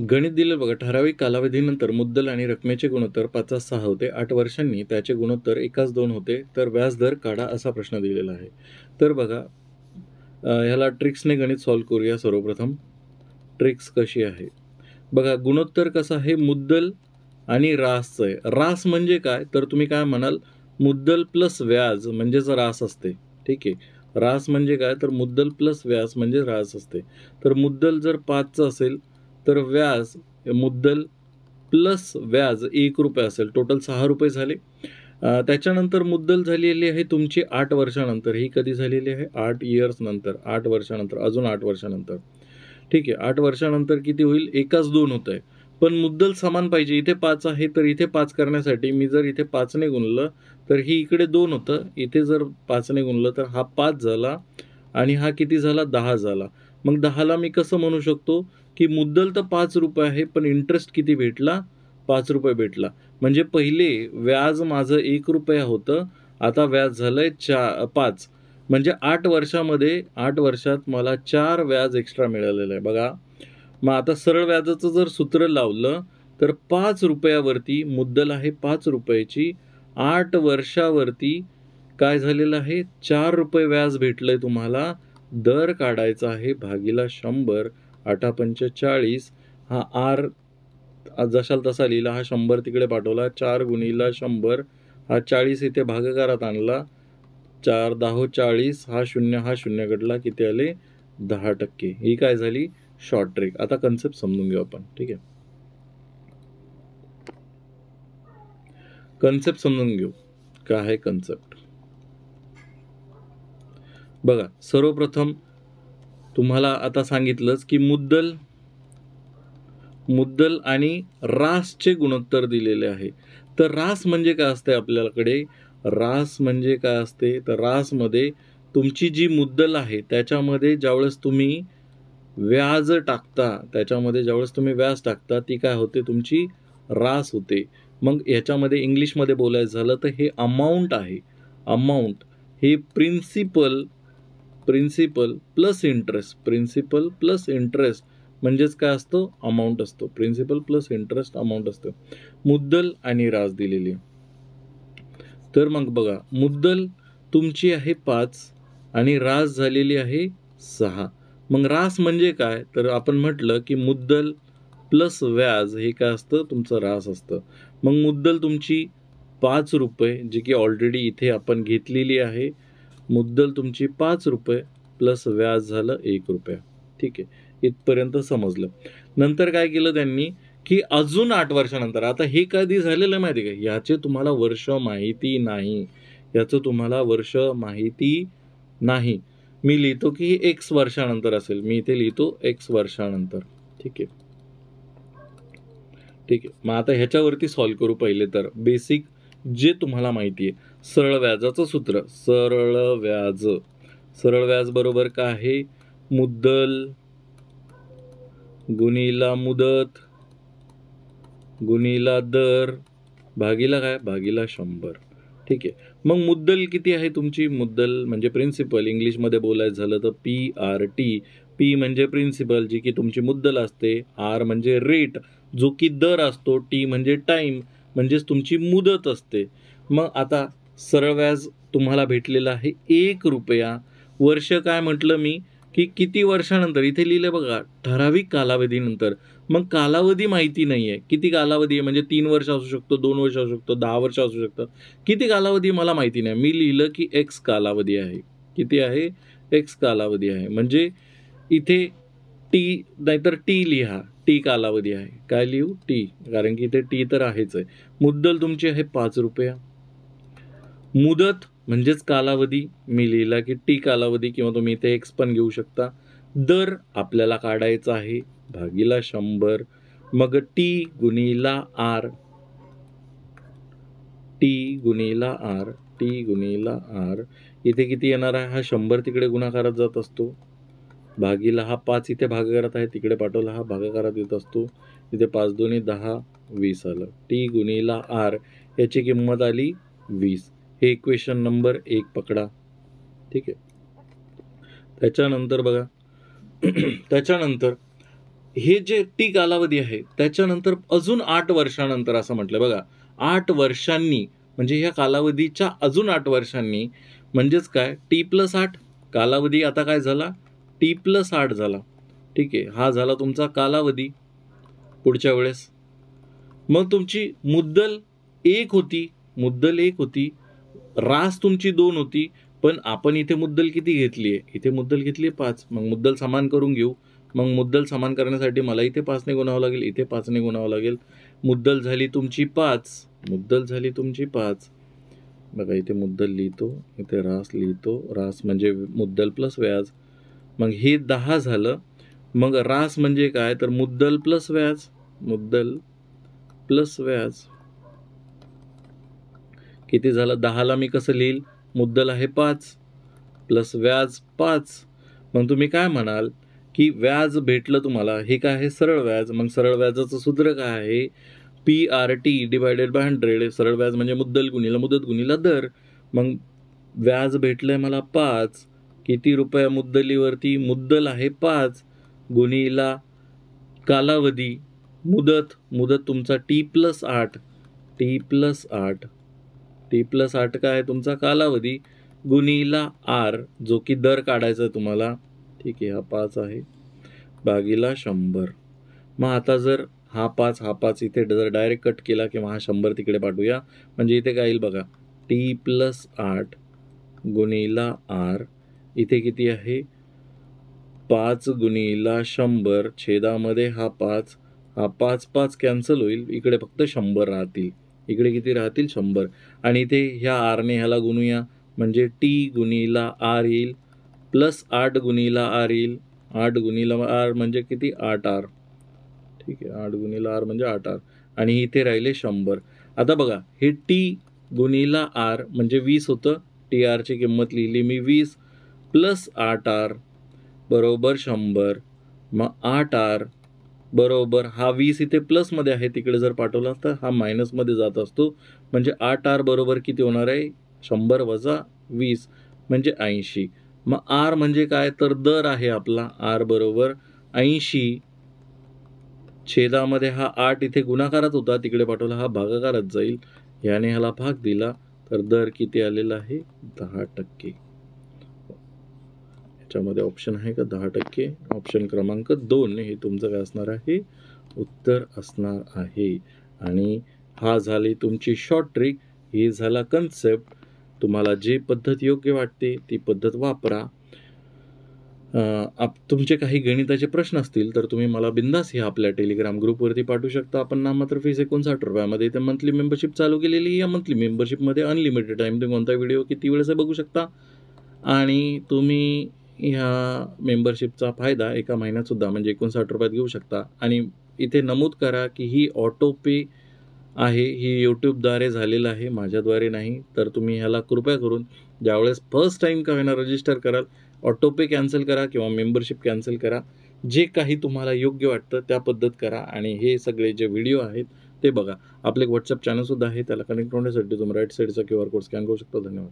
गणित दिलं बघा, ठराविक कालावधीनंतर मुद्दल आणि रकमेचे गुणोत्तर 5/6 होते. 8 वर्षांनी त्याचे गुणोत्तर 1/2 होते. तर व्याजदर काढा असा प्रश्न दिलेला आहे. तर बघा, ह्याला ट्रिक्सने गणित सॉल्व्ह करूया. सर्वप्रथम ट्रिक्स कशी आहे बघा. गुणोत्तर कसं आहे, मुद्दल आणि रासचं आहे. रास म्हणजे काय, तर तुम्ही काय म्हणाल, मुद्दल प्लस व्याज म्हणजेच रास असते. ठीक आहे, रास म्हणजे काय, तर मुद्दल प्लस व्याज म्हणजे रास असते. तर मुद्दल जर 5चं असेल तर व्याज मुद्दल प्लस व्याज 1 रुपये असेल. टोटल 6 रुपये झाले. त्याच्यानंतर मुद्दल झालेली आहे तुमची 8 वर्षानंतर. ही कधी झालेली आहे, 8 इयर्स नंतर, 8 वर्षानंतर, अजून 8 वर्षानंतर. ठीक आहे, 8 वर्षानंतर किती होईल, 1/2 होत आहे. पण मुद्दल समान पाहिजे. इथे 5 आहे तर इथे 5 करण्यासाठी मी जर इथे 5ने गुणलं तर ही इकडे 2 होतं. इथे जर 5ने गुणलं तर हा 5 झाला आणि हा किती झाला, 10 झाला. मग 10ला मी कसं म्हणू शकतो की मुद्दल तर 5 रुपये आहे पण इंटरेस्ट किती भेटला, 5 रुपये भेटला. म्हणजे पहिले व्याज माझं 1 रुपया होतं, आता व्याज झालंय 5. म्हणजे 8 वर्षामध्ये, 8 वर्षात मला 4 व्याज एक्स्ट्रा मिळालेलं आहे बघा. मग आता सरळ व्याजाचं जर सूत्र लावलं तर 5 रुपयावरती मुद्दल आहे 5 रुपयाची, 8 वर्षावरती काय झालेलं आहे, 4 रुपये व्याज भेटलंय तुम्हाला. दर काढायचा आहे भागीला 100. 8×5 = 40. हा आर जशाल तसा लिहिला, हा 100 तिकडे पाठवला. 4 गुणिला 100, हा 40 इथे भागाकारात आणला. 4×10 = 40. हा 0 कटला, किती आले, 10%. ही काय झाली, शॉर्ट ट्रिक. आता कन्सेप्ट समजून घेऊ आपण. ठीक आहे, कन्सेप्ट समजून घेऊ. काय आहे कन्सेप्ट बघा. सर्वप्रथम तुम्हाला आता सांगितलंच की मुद्दल आणि रासचे गुणोत्तर दिलेले आहे. तर रास म्हणजे काय असते आपल्याकडे, रास म्हणजे काय असते, तर रासमध्ये तुमची जी मुद्दल आहे त्याच्यामध्ये ज्यावेळेस तुम्ही व्याज टाकता, त्याच्यामध्ये ज्यावेळेस तुम्ही व्याज टाकता ती काय होते, तुमची रास होते. मग याच्यामध्ये इंग्लिशमध्ये बोलायचं झालं तर हे अमाऊंट आहे. अमाऊंट हे principal plus interest, principal plus interest म्हणजेच काय असतो, अमाऊंट असतो. प्रिन्सिपल प्लस इंटरेस्ट अमाऊंट असतो. मुद्दल आणि रास दिलेली. तर मग बघा, मुद्दल तुमची आहे 5 आणि रास झालेली आहे 6. मग रास म्हणजे काय, तर आपण म्हटलं की मुद्दल प्लस व्याज हे काय असतं, तुमचं रास असतं. मग मुद्दल तुमची 5 रुपये, जी की ऑलरेडी इथे आपण घेतलेली आहे. मुद्दल तुमची 5 रुपये प्लस व्याज झालं 1 रुपया. ठीक आहे, इथपर्यंत समजलं. नंतर काय केलं त्यांनी की अजून 8 वर्षानंतर, आता हे कधी झालेलं माहिती आहे का, याचे तुम्हाला वर्ष माहिती नाही, याचं तुम्हाला वर्ष माहिती नाही. मी लिहितो की एक्स वर्षानंतर असेल, मी इथे लिहितो एक्स वर्षानंतर. ठीक आहे, ठीक आहे. मग आता ह्याच्यावरती सॉल्व्ह करू. पहिले तर बेसिक जे तुम्हाला माहिती आहे, सरळ व्याजाचं सूत्र. सरळ व्याज बरोबर काय आहे, मुद्दल गुणिला मुदत गुणिला दर भागीला काय, भागीला 100. ठीक आहे. मग मुद्दल किती आहे तुमची, मुद्दल म्हणजे प्रिन्सिपल, इंग्लिशमध्ये बोलायचं झालं तर PRT. पी म्हणजे प्रिन्सिपल, जी की तुमची मुद्दल असते. आर म्हणजे रेट, जो की दर असतो. टी म्हणजे टाईम, म्हणजेच तुमची मुदत असते. मग आता सरळ व्याज तुम्हाला भेटलेलं आहे 1 रुपया. वर्ष काय म्हटलं मी की किती वर्षानंतर, इथे लिहिलं बघा, ठराविक कालावधीनंतर. मग कालावधी माहिती नाही आहे, किती कालावधी आहे, म्हणजे 3 वर्ष असू शकतो, 2 वर्ष असू शकतो, 10 वर्ष असू शकतं. किती कालावधी मला माहिती नाही. मी लिहिलं की एक्स कालावधी आहे. किती आहे, एक्स कालावधी आहे. म्हणजे इथे टी नाहीतर टी लिहा, टी कालावधी आहे. काय लिहू, टी, कारण की इथे टी तर आहेच आहे. मुद्दल तुमची आहे 5 रुपया. मुदत म्हणजेच कालावधी, मी लिहिला की टी कालावधी, किंवा तुम्ही इथे एक्स पण घेऊ शकता. दर आपल्याला काढायचा आहे भागीला 100. मग टी गुणिला आर, टी गुणिला आर, इथे किती येणार आहे, हा 100 तिकडे गुणाकारात जात असतो, भागीला हा 5 इथे भागाकारात आहे, तिकडे पाठवला, हा भागाकारात येत असतो. इथे 5 2 10 20 आलं. टी गुणिला आर याची किंमत आली 20. हे इक्वेशन नंबर 1 पकडा. ठीक आहे. त्याच्यानंतर बघा त्याच्यानंतर हे जे टी कालावधी आहे त्याच्यानंतर अजून 8 वर्षानंतर असं म्हटलं बघा, 8 वर्षांनी म्हणजे ह्या कालावधीच्या अजून 8 वर्षांनी म्हणजेच काय T+8 कालावधी आता काय झाला T+8 झाला. ठीक आहे, हा झाला तुमचा कालावधी. पुढच्या वेळेस मग तुमची मुद्दल 1 होती, रास तुमची 2 होती, पण आपण इथे मुद्दल किती घेतली आहे? इथे मुद्दल घेतली 5. मग मुद्दल समान करून घेऊ. मग मुद्दल समान करण्यासाठी मला इथे 5 ने गुणावं लागेल, इथे 5 ने गुणावं लागेल. मुद्दल झाली तुमची 5. बघा इथे मुद्दल लिहितो, इथे रास लिहितो. रास म्हणजे मुद्दल प्लस व्याज. मग हे 10 झालं. मग रास म्हणजे काय तर मुद्दल प्लस व्याज. किती झालं? 10ला मी कसं लिहिल? मुद्दल आहे 5 प्लस व्याज 5. मग तुम्ही काय म्हणाल की व्याज भेटलं तुम्हाला, हे काय आहे? सरळ व्याज. मग सरळ व्याजाचं सूत्र काय आहे? PRT divided by 100. सरळ व्याज म्हणजे मुद्दल गुणिला मुदत गुणिला दर. मग व्याज भेटलंय मला 5. किती रुपये मुद्दलीवरती? मुद्दल आहे 5 गुणिला कालावधी मुदत तुमचा T+8 काय आहे तुमचा कालावधी गुणिला R जो की दर काढायचा आहे तुम्हाला. ठीक आहे, हा 5 आहे भागिला 100. मग आता जर हा 5 इथे जर डायरेक्ट कट केला किंवा हा 100 तिकडे पाठवूया, म्हणजे इथे काय येईल बघा T+8 गुणिला R. इथे किती आहे? 5 गुणिला 100 छेदामध्ये हा 5 कॅन्सल होईल. इकडे फक्त 100 राहतील. इकडे किती राहतील? 100. आणि इथे ह्या R ने ह्याला गुणूया म्हणजे T गुणिला R येईल प्लस 8 गुणिला R येईल. 8 गुणिला R म्हणजे किती? 8R. ठीक आहे, 8 गुणिला R म्हणजे 8R. आणि इथे राहिले 100. आता बघा हे T गुणिला R म्हणजे 20 होतं. TRची किंमत लिहिली मी 20 प्लस 8R बरोबर 100. मग 8R बरोबर हा 20 इथे प्लसमध्ये आहे, तिकडे जर पाठवला तर हा मायनसमध्ये जात असतो. म्हणजे 8R बरोबर किती होणार आहे? 100 वजा 20 म्हणजे 80. मग R म्हणजे काय तर दर आहे आपला. R बरोबर 80 छेदामध्ये हा 8 इथे गुणाकारात होता, तिकडे पाठवला हा भागाकारात जाईल. याने ह्याला भाग दिला तर दर किती आलेला आहे? 10%. याच्यामध्ये ऑप्शन आहे का 10%? ऑप्शन क्रमांक 2 हे तुमचं काय असणार आहे? उत्तर असणार आहे. आणि हा झाली तुमची शॉर्ट ट्रिक. ही झाला कन्सेप्ट. तुम्हाला जी पद्धत योग्य वाटते ती पद्धत वापरा. तुमचे काही गणिताचे प्रश्न असतील तर तुम्ही मला बिंदास हे आपल्या टेलिग्राम ग्रुपवरती पाठवू शकता. आपण नाममात्र फीस 59 रुपयामध्ये इथे मंथली मेंबरशिप चालू केलेली. या मंथली मेंबरशिपमध्ये अनलिमिटेड टाईम तुम्ही कोणता व्हिडिओ किती वेळेस बघू शकता. आणि तुम्ही ह्या मेंबरशिपचा फायदा एका महिन्यातसुद्धा म्हणजे 59 रुपयात घेऊ शकता. आणि इथे नमूद करा की ही ऑटो पे आहे, ही यूट्यूबद्वारे झालेलं आहे, माझ्याद्वारे नाही. तर तुम्ही ह्याला कृपया करून ज्यावेळेस फर्स्ट टाईम का होईना रजिस्टर कराल, ऑटो पे कॅन्सल करा किंवा मेंबरशिप कॅन्सल करा. जे काही तुम्हाला योग्य वाटतं त्या पद्धत करा. आणि हे सगळे जे व्हिडिओ आहेत ते बघा. आपले एक व्हॉट्सअप चॅनलसुद्धा आहे, त्याला कनेक्ट होण्यासाठी तुम्ही राईट साईडचा QR कोड स्कॅन करू शकता. धन्यवाद.